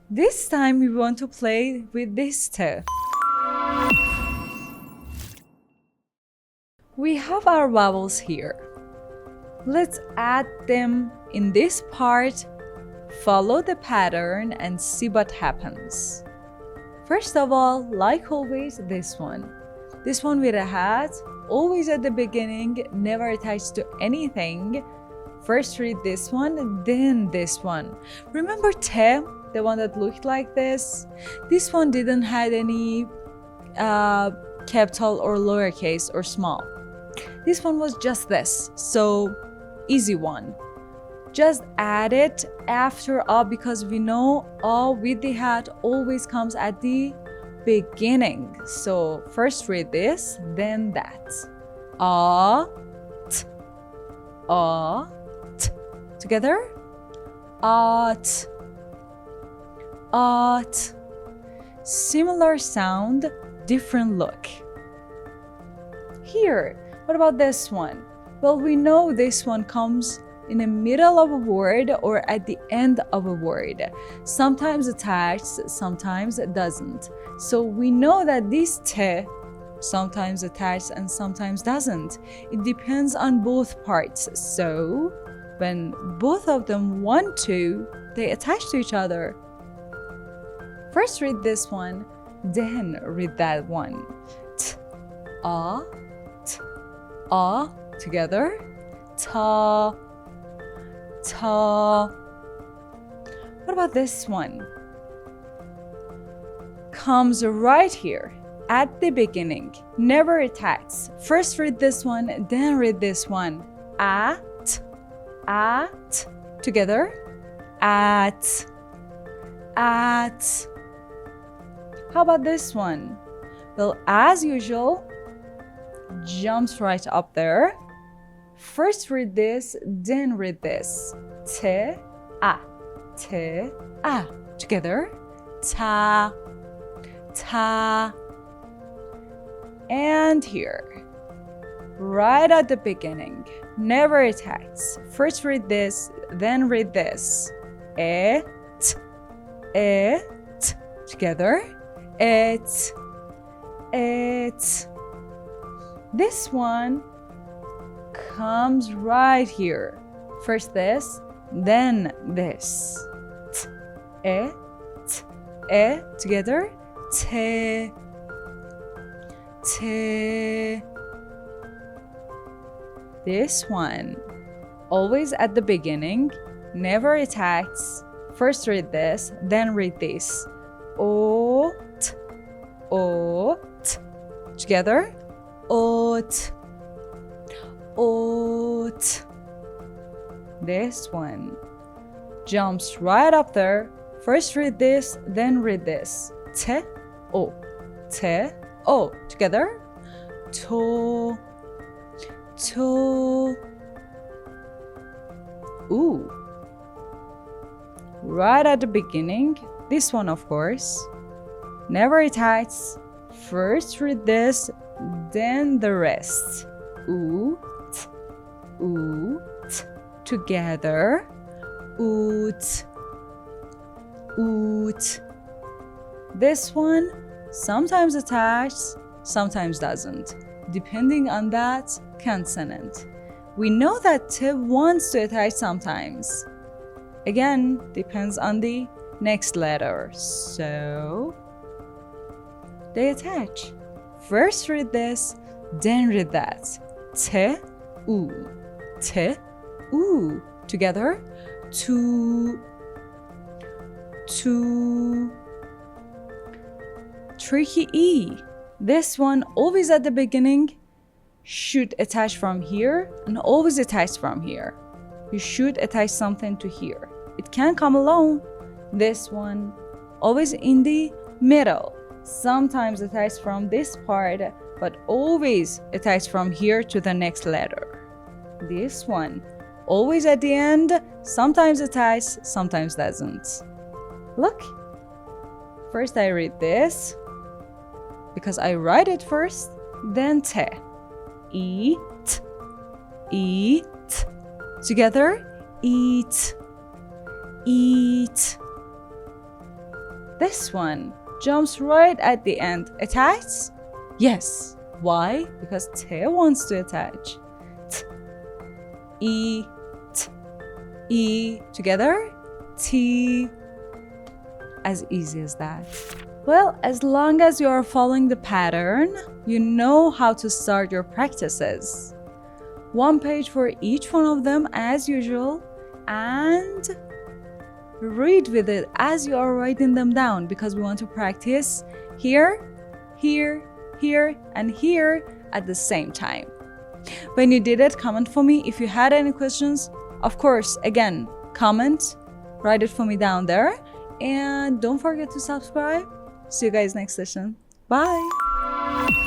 This time we want to play with this T. We have our vowels here. Let's add them in this part, follow the pattern and see what happens. First of all, like always, this one. This one with a hat, always at the beginning, never attached to anything. First read this one, then this one. Remember T, the one that looked like this? This one didn't have any capital or lowercase or small. This one was just this, so easy one. Just add it after A because we know A with the hat always comes at the beginning. So first read this, then that. A, t, A, t. Together? At, at. Similar sound, different look. Here, what about this one? Well, we know this one comes in the middle of a word or at the end of a word. Sometimes attached, sometimes it doesn't. So we know that this T sometimes attached and sometimes doesn't. It depends on both parts. So when both of them want to, they attach to each other. First read this one, then read that one. T, A, t, A. Together, ta, ta. What about this one? Comes right here at the beginning, never attacks. First read this one, then read this one. At, at. Together, at, at. How about this one? Well, as usual, jumps right up there. First read this, then read this. T, A, T, A. Together, ta, ta. And here, right at the beginning, never attacks. First read this, then read this. Et, et. Together, et, et. This one comes right here. First this, then this. T, e, together. Te, te. This one, always at the beginning, never attacks. First read this, then read this. O, t, o, t. Together. Ot, ot. This one jumps right up there. First read this, then read this. Te, o, te, o. Together. To, to. Ooh. Right at the beginning, this one of course. Never attacks. First read this, then the rest. Oot, oot. Together. Oot, oot. This one sometimes attached, sometimes doesn't, depending on that consonant. We know that T wants to attach sometimes. Again, depends on the next letter. So they attach. First read this, then read that. Te, u. Te, u. Together. To. Tricky E. This one always at the beginning should attach from here and always attach from here. You should attach something to here. It can come alone. This one always in the middle. Sometimes attached from this part, but always attached from here to the next letter. This one, always at the end, sometimes attached, sometimes doesn't. Look, first I read this, because I write it first, then te. Eat, eat. Together, eat, eat. This one jumps right at the end. Attach? Yes. Why? Because T wants to attach. T, E, T, E. Together? T. As easy as that. Well, as long as you are following the pattern, you know how to start your practices. 1 page for each one of them as usual, and read with it as you are writing them down, because we want to practice here, here, here, and here at the same time. When you did it, comment for me. If you had any questions, of course, again, comment, write it for me down there, and don't forget to subscribe. See you guys next session. Bye.